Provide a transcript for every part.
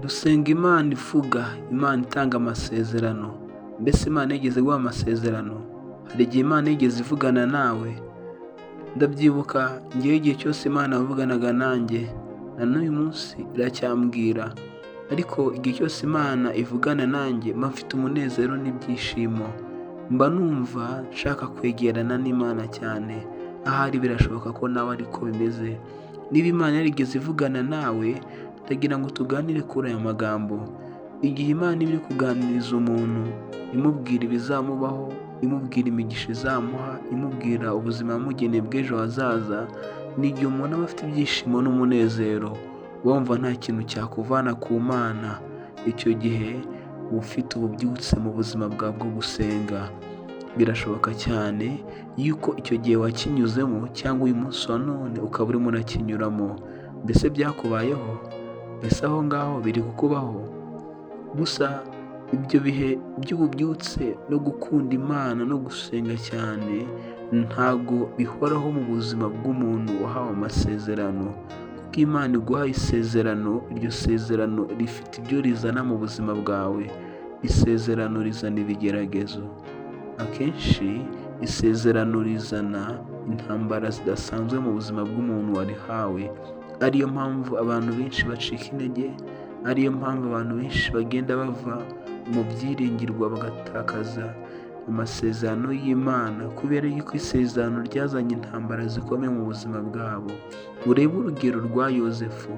Dusenga Imana ivuga, Imana itanga amasezerano. Mbese Imana yigeze guha amasezerano? Hari igihe Imana yigeze ivugana nawe? Ndabyibuka ngewe igihe cyose Imana yavuganaga nanjye, na n'uyu munsi iracyambwira. Ariko igihe cyose Imana ivugana nanjye mba mfite umunezero n'ibyishimo. Mba numva nshaka kwegerana n'Imana cyane. Ahari birashoboka ko nawe ariko bimeze. Niba Imana yarigeze ivugana nawe, ndagira ngo tuganire kuri aya magambo. Igihe Imana iba iri kuganiriza umuntu, imubwira ibizamubaho, imubwira imigisha izamuha, imubwira ubuzima yamugeneye bw'ejo hazaza, ni igihe umuntu aba afite ibyishimo n'umunezero, wumva nta kintu cyakuvana ku Mana. Icyo gihe uba ufite ububyutse mu buzima bwawe bwo gusenga. Birashoboka cyane yuko icyo gihe wakinyuzemo, cyangwa uyu munsi wa none ukaba urimo urakinyuramo. Mbese byakubayeho? Mbese aho ngaho biri kukubaho? Gusa ibyo bihe by'ububyutse no gukunda Imana no gusenga cyane ntabwo bihoraho mu buzima bw'umuntu wahawe amasezerano. Kuko Imana iguhaye isezerano, iryo sezerano rifite ibyo rizana mu buzima bwawe. Isezerano rizana ibigeragezo. Akenshi isezerano rizana intambara zidasanzwe mu buzima bw'umuntu warihawe. Ariyo mpamvu abantu benshi bacika intege, ariyo mpamvu abantu benshi bagenda bava mu byiringirwa bagatakaza amasezerano y'Imana, kubera yuko isezerano ryazanye intambara zikomeye mu buzima bwabo. Urebe urugero rwa Yozefu.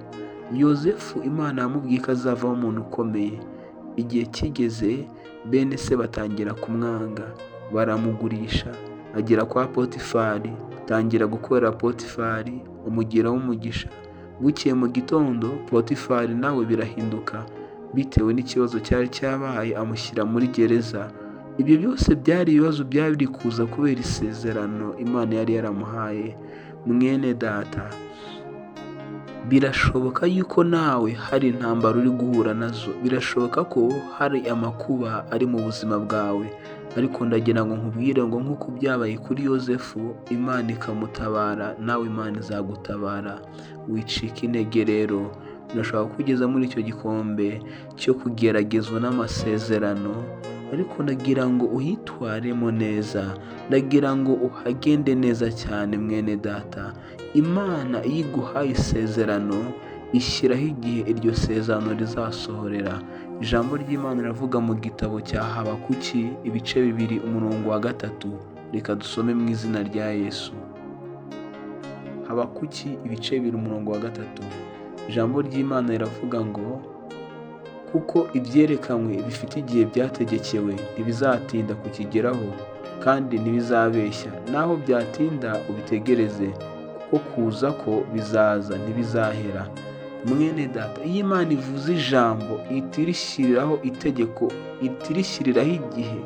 Yozefu Imana yamubwiye ko azavaho umuntu ukomeye. Igihe kigeze bene se batangira kumwanga, baramugurisha, agera kwa Potifari, atangira gukorera Potifari, umugiraho umugisha. Bukeye mu gitondo Potifari nawe birahinduka, bitewe n'ikibazo cyari cyabaye, amushyira muri gereza. Ibyo byose byari ibibazo byari biri kuza kubera isezerano Imana yari yaramuhaye. Mwene data, birashoboka yuko nawe hari intambara uri guhura nazo. Birashoboka ko hari amakuba ari mu buzima bwawe. Ariko ndagira ngo nkubwire ngo nk'uko byabaye kuri Yozefu, Imana ikamutabara, nawe Imana izagutabara. Wicika intege rero. Urashobora kugeza muri icyo gikombe cyo kugeragezwa n'amasezerano, ariko ndagira ngo uhitwaremo neza. Ndagira ngo uhagende neza cyane mwene data. Imana iyo iguhaye isezerano, ishyiraho igihe iryo sezerano rizasohorera. Ijambo ry'Imana riravuga mu gitabo cya Habakuki ibice 2 umurongo wa 3. Reka dusome mu izina rya Yesu. Habakuki ibice 2 umurongo wa 3. Ijambo ry'Imana riravuga ngo, kuko ibyerekanywe bifite igihe byategekewe ntibizatinda kukigeraho, kandi ntibizabeshya. Naho byatinda ubitegereze, kuko kuza ko bizaza ntibizahera. Mwene data, iyo Imana ivuze ijambo ihita irishyiriraho itegeko, ihita irishyiriraho igihe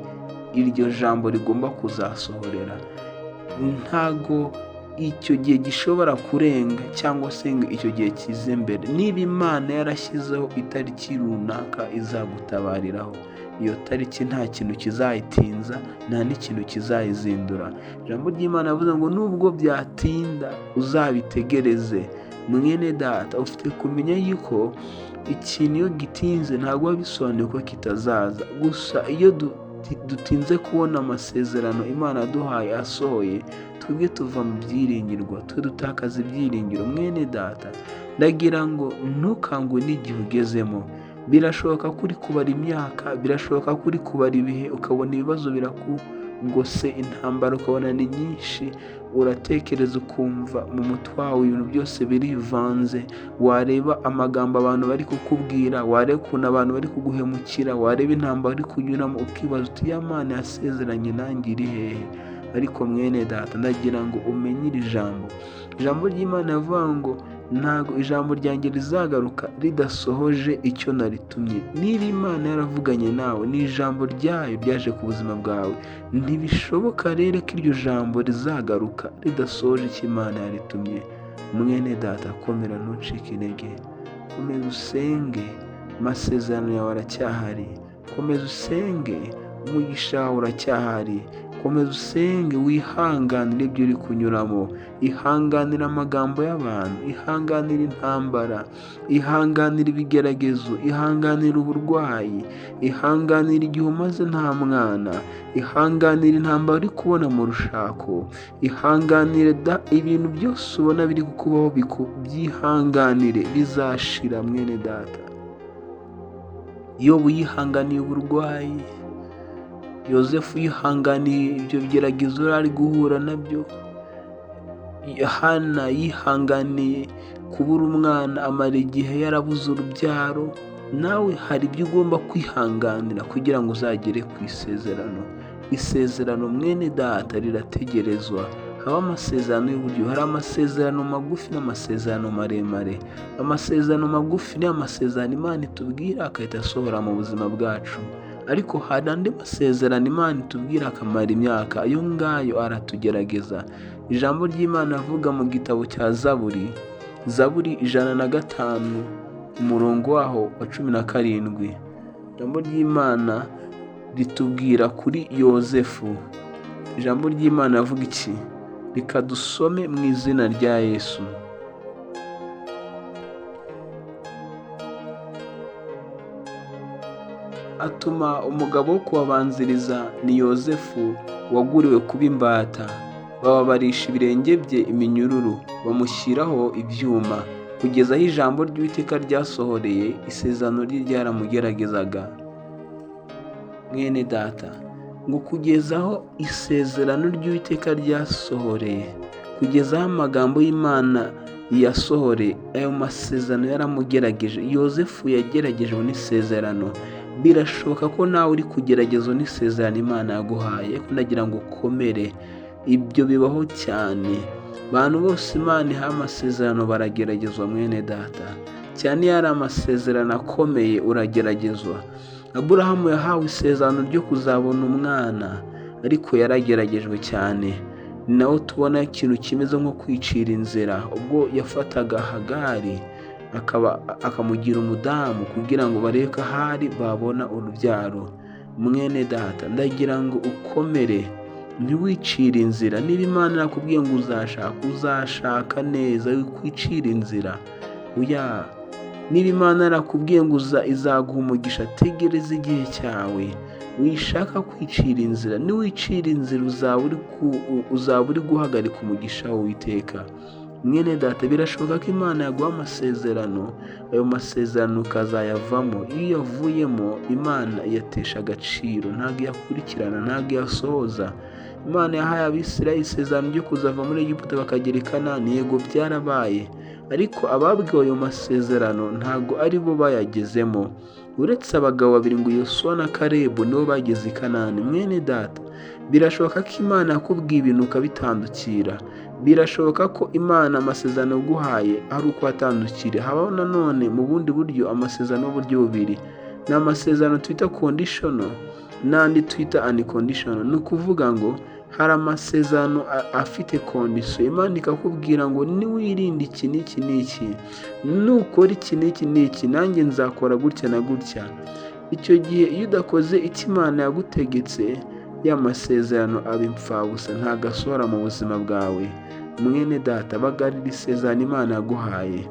iryo jambo rigomba kuzasohorera. Ntago icyo gihe gishobora kurenga, cyangwa se ngo icyo gihe kize mbere. Niba Imana yarashyizeho itariki runaka izagutabariraho, iyo tariki nta kintu kizayitinza, nta n'ikintu kizayizindura. Ijambo ry'Imana rivuga ngo nubwo byatinda uzabitegereze. Mwene data, ufite kumenya yuko ikintu iyo gitinze ntabwo biba bisobanuye ko kitazaza. Gusa iyo dutinze kubona amasezerano Imana yaduhaye asohoye, twebwe tuva mu byiringirwa, twe dutakaza ibyiringiro. Mwene data, ndagira ngo ntukangwe n'igihe ugezemo. Birashoboka ko uri kubara imyaka, birashoboka ko uri kubara ibihe, ukabona ibibazo birakugose, intambara ukabona ni nyinshi. Uratekereza ukumva mu mutwe wawe ibintu byose birivanze. Wareba amagambo abantu bari kukubwira, wareba ukuntu abantu bari kuguhemukira, wareba intambara uri kunyuramo, ukibaza uti ya Mana yasezeranye nanjye iri hehe? Ariko mwene data, ndagira ngo umenye iri jambo. Ijambo ry'Imana rivuga ngo ntabwo ijambo ryanjye rizagaruka ridasohoje icyo naritumye. Niba Imana yaravuganye nawe, ni ijambo ryayo ryaje ku buzima bwawe. Ntibishoboka rero ko iryo jambo rizagaruka ridasohoje icyo Imana yaritumye. Mwene data, komera ntucike intege. Komeza usenge, amasezerano yawe aracyahari. Komeza usenge, umugisha wawe uracyahari. komeza usenge, wihanganire ibyo uri kunyuramo, ihanganire amagambo y'abantu, ihanganire intambara, ihanganire ibigeragezo, ihanganire uburwayi, ihanganire igihe umaze nta mwana, ihanganire intambara uri kubona mu rushako, ihanganire ibintu byose ubona biri kukubaho, byihanganire, bizashira mwene data. Yobu yihanganiye uburwayi, Yozefu yihanganiye ibyo bigeragezo yari ari guhura nabyo, Hana yihanganiye kubura umwana amara igihe yarabuze urubyaro. Nawe hari ibyo ugomba kwihanganira kugira ngo uzagere ku isezerano. Isezerano mwene data rirategerezwa. Haba amasezerano y'uburyo, hari amasezerano magufi n'amasezerano maremare. Amasezerano magufi ni amasezerano Imana itubwira agahita asohora mu buzima bwacu, ariko hari andi masezerano Imana itubwira akamara imyaka, ayo ngayo aratugerageza. Ijambo ry'Imana avuga mu gitabo cya Zaburi 105 umurongo waho wa 17. Ijambo ry'Imana ritubwira kuri Yozefu. Ijambo ry'Imana avuga iki? Reka dusome mu izina rya Yesu. Atuma umugabo wo kubabanziriza ni Yozefu waguriwe kuba imbata, bababarisha ibirenge bye iminyururu, bamushyiraho ibyuma, kugeza aho ijambo ry'Uwiteka ryasohoreye, isezerano rye ryaramugeragezaga. Mwene data, ngo kugeza aho isezerano ry'Uwiteka ryasohoreye, kugeza aho amagambo y'Imana yasohoreye, ayo masezerano yaramugerageje. Yozefu yageragejwe n'isezerano. Birashoboka ko nawe uri kugeragezwa n'isezerano Imana yaguhaye, ndagira ngo ukomere. Ibyo bibaho cyane. Abantu bose Imana iha amasezerano barageragezwa mwene data, cyane iyo ari amasezerano akomeye urageragezwa. Aburahamu yahawe isezerano ryo kuzabona umwana, ariko yarageragejwe cyane. Ni naho tubona ikintu kimeze nko kwicira inzira, ubwo yafataga Hagari akamugira umudamu kugira ngo barebe ko ahari babona urubyaro. Mwene data, ndagira ngo ukomere, ntiwicire inzira. Niba Imana irakubwiye ngo uzashaka neza, wikwicira inzira. Niba Imana irakubwiye ngo izaguha umugisha, tegereza igihe cyawe, wishaka kwicira inzira. Niwicira inzira uzaba uri guhagarika umugisha w'Uwiteka. Mwene data, birashoboka ko Imana yaguha amasezerano, ayo masezerano ukazayavamo. Iyo yavuyemo, Imana iyatesha agaciro, ntabwo iyakurikirana, ntabwo iyasohoza. Imana yahaye Abisirayeli isezerano ryo kuzava muri Egiputa bakagera i Kanani, yego byarabaye, ariko ababwiwe ayo masezerano ntabwo ari bo bayagezemo. Uretse abagabo babiri ngo Yosuwa na Kalebu nibo bageze i Kanani. Mwene data, birashoboka ko Imana yakubwiye ibintu ukabitandukira. Birashoboka ko Imana amasezerano yaguhaye ari uko watandukiriye. Habaho nanone mu bundi buryo amasezerano y'uburyo bubiri. Ni amasezerano twita conditional n'andi twita unconditional. Ni ukuvuga ngo hari amasezerano afite condition. Imana ikakubwira ngo niwirinde iki n'iki n'iki, nukora iki n'iki n'iki, nanjye nzakora gutya na gutya. Icyo gihe iyo udakoze icyo Imana yagutegetse, ya masezerano aba impfabusa, ntabwo asohora mu buzima bwawe. Mwene data, bagarira isezerano Imana yaguhaye.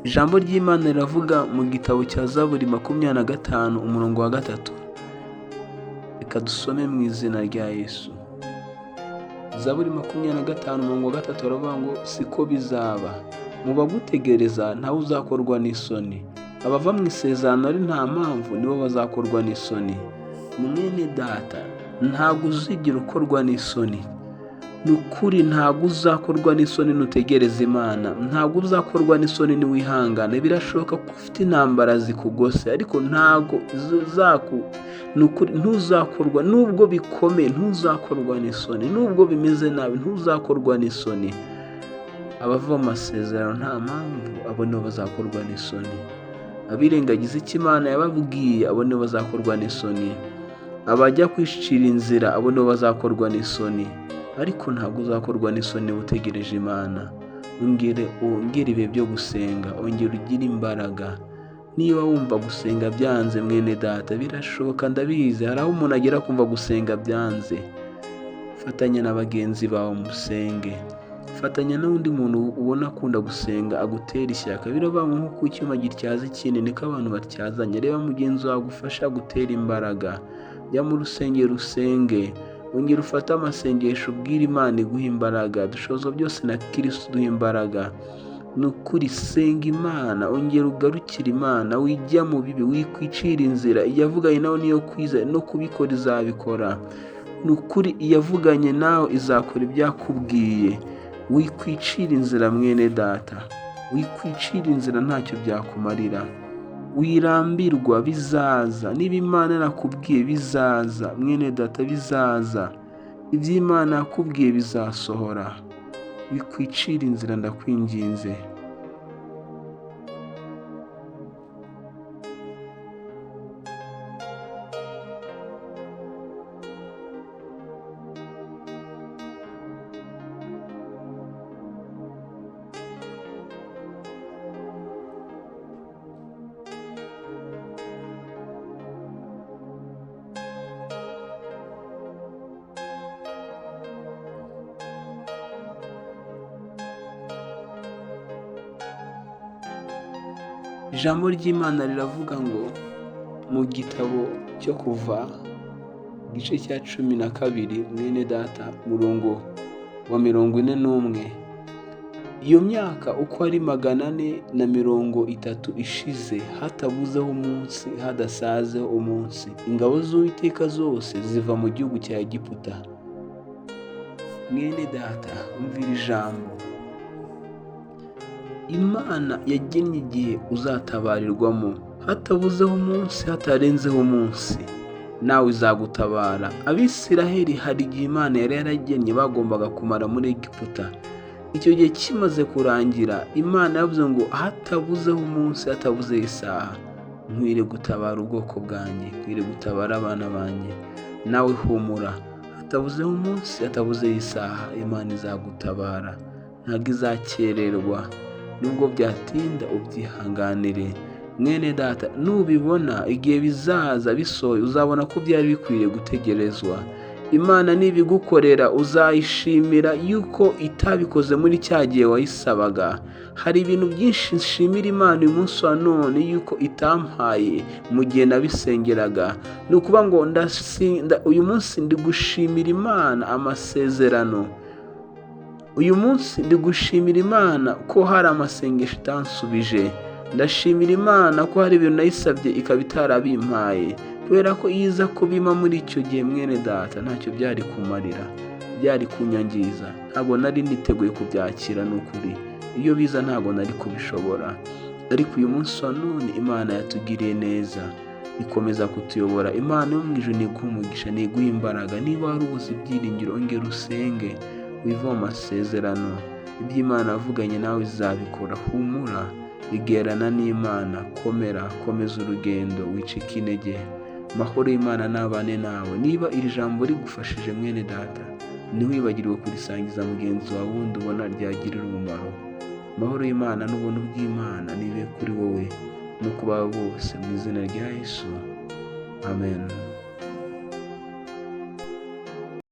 Ijambo ry'Imana riravuga mu gitabo cya Zaburi 25 umurongo wa 3. Reka dusome mu izina rya Yesu. Zaburi 25 umurongo wa 3 baravuga ngo siko bizaba, mu bagutegereza ntawe uzakorwa n'isoni. Abava mu isezerano ari nta mpamvu nibo bazakorwa n'isoni. Mwene data, ntabwo uzigera ukorwa n'isoni. Ni ukuri, ntabwo uzakorwa n'isoni nutegereza Imana. Ntabwo uzakorwa n'isoni niwihangana. Birashoboka ko ufite intambara zikugose, ariko ntabwo ntuzakorwa. Nubwo bikomeye, ntuzakorwa n'isoni. Nubwo bimeze nabi, ntuzakorwa n'isoni. Abava mu masezerano nta mpamvu, abo nibo bazakorwa n'isoni. Abirengagiza icyo Imana yababwiye, abo nibo bazakorwa n'isoni. Abajya kwicira inzira, abo nibo bazakorwa n'isoni. Ariko ntabwo uzakorwa n'isoni utegereje Imana. Ongera ibihe byo gusenga, ongera ugire imbaraga. Niba wumva gusenga byanze mwene data, birashoboka, ndabizi, hari aho umuntu agera kumva gusenga byanze. fatanya na bagenzi bawe musenge, fatanya n'undi muntu ubona akunda gusenga agutera ishyaka. Biravuga nk'uko icyuma gityaza ikindi niko abantu batyazanya. Reba mugenzi wawe agufasha gutera imbaraga, jya mu rusengero usenge, ongera ufate amasengesho, ubwire Imana iguha imbaraga. Dushobozwa byose na Kristo uduha imbaraga. Ni ukuri senga Imana, ongera ugarukire Imana, wijya mu bibi, wikwicira inzira. Iyavuganye nawe niyo kwiza, no kubikora izabikora. Ni ukuri iyavuganye nawe izakora ibyakubwiye. Wikwicira inzira mwene data, wikwicira inzira, ntacyo byakumarira. Wirambirwa, bizaza. Niba Imana yarakubwiye bizaza mwene data, bizaza. Iby'Imana yakubwiye bizasohora. Wikwicira inzira ndakwinginze. Ijambo ry'Imana riravuga ngo mu gitabo cyo kuva igice cya 12 mwene data murongo wa 41, iyo myaka uko ari 430 ishize hatabuzeho umunsi, hadasazeho umunsi, ingabo z'Uwiteka zose ziva mu gihugu cya Egiputa. Mwene data umvira ijambo. Imana yagennye igihe uzatabarirwamo, hatabuzeho umunsi, hatarenzeho umunsi, nawe izagutabara. Abisiraheli hari igihe Imana yari yaragennye bagombaga kumara muri Egiputa. Icyo gihe kimaze kurangira, Imana yavuze ngo hatabuzeho umunsi, hatabuzeho isaha, nkwiriye gutabara ubwoko bwanjye, nkwiriye gutabara abana banjye. Nawe humura, hatabuzeho umunsi, hatabuzeho isaha, Imana izagutabara, ntabwo izakererwa. Nubwo byatinda ubyihanganire. Mwene data, nubibona igihe bizaza bisohoye, uzabona ko byari bikwiriye gutegerezwa. Imana nibigukorera uzayishimira yuko itabikoze muri cya gihe wayisabaga. Hari ibintu byinshi nshimira Imana uyu munsi wa none yuko itampaye mu gihe nabisengeraga. Ni ukuvuga ngo uyu munsi ndi gushimira Imana amasezerano. Uyu munsi ndi gushimira Imana ko hari amasengesho itansubije. Ndashimira Imana ko hari ibintu nayisabye ikaba itarabimpaye, kubera ko iyo iza kubima muri icyo gihe mwene data ntacyo byari kumarira, byari kunyangiza. Ntabwo nari niteguye kubyakira. Ni ukuri iyo biza ntabwo nari kubishobora. Ariko uyu munsi wa none Imana yatugiriye neza, ikomeza kutuyobora. Imana yo mu ijuru niguha umugisha, niguha imbaraga. Niba wari ubuze ibyiringiro, ongera usenge, wive mu masezerano. Iby'Imana yavuganye nawe izabikora. Humura, igerana n'Imana, komera, komeza urugendo, wicike intege. Amahoro y'Imana nabane nawe. Niba iri jambo rigufashije mwene data, ntiwibagirwe kurisangiza mugenzi wawe wundi ubona ryagirira umumaro. Amahoro y'Imana n'ubuntu bw'Imana nibe kuri wowe no ku bawe bose, mu izina rya Yesu, amen.